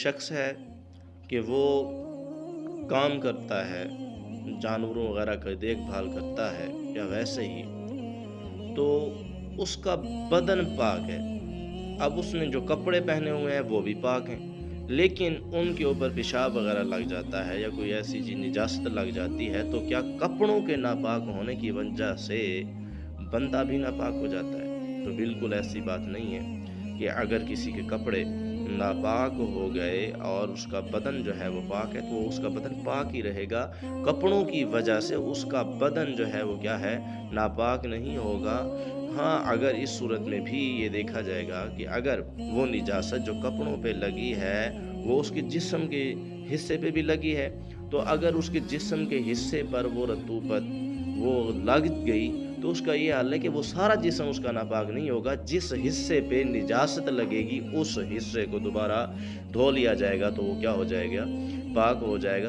شخص ہے کہ وہ کام کرتا ہے، جانوروں وغیرہ کا دیکھ بھال کرتا ہے یا ویسے ہی، تو اس کا بدن پاک ہے۔ اب اس نے جو کپڑے پہنے ہوئے ہیں وہ بھی پاک ہیں، لیکن ان کے اوپر پیشاب وغیرہ لگ جاتا ہے یا کوئی ایسی چیز نجاست لگ جاتی ہے، تو کیا کپڑوں کے ناپاک ہونے کی وجہ سے بندہ بھی ناپاک ہو جاتا ہے؟ تو بالکل ایسی بات نہیں ہے کہ اگر کسی کے کپڑے ناپاک ہو گئے اور اس کا بدن جو ہے وہ پاک ہے تو اس کا بدن پاک ہی رہے گا۔ کپڑوں کی وجہ سے اس کا بدن جو ہے وہ کیا ہے، ناپاک نہیں ہوگا۔ ہاں، اگر اس صورت میں بھی یہ دیکھا جائے گا کہ اگر وہ نجاست جو کپڑوں پہ لگی ہے وہ اس کے جسم کے حصے پہ بھی لگی ہے، تو اگر اس کے جسم کے حصے پر وہ رطوبت وہ لگ گئی تو اس کا یہ حال ہے کہ وہ سارا جسم اس کا ناپاک نہیں ہوگا۔ جس حصے پہ نجاست لگے گی اس حصے کو دوبارہ دھو لیا جائے گا تو وہ کیا ہو جائے گا، پاک ہو جائے گا۔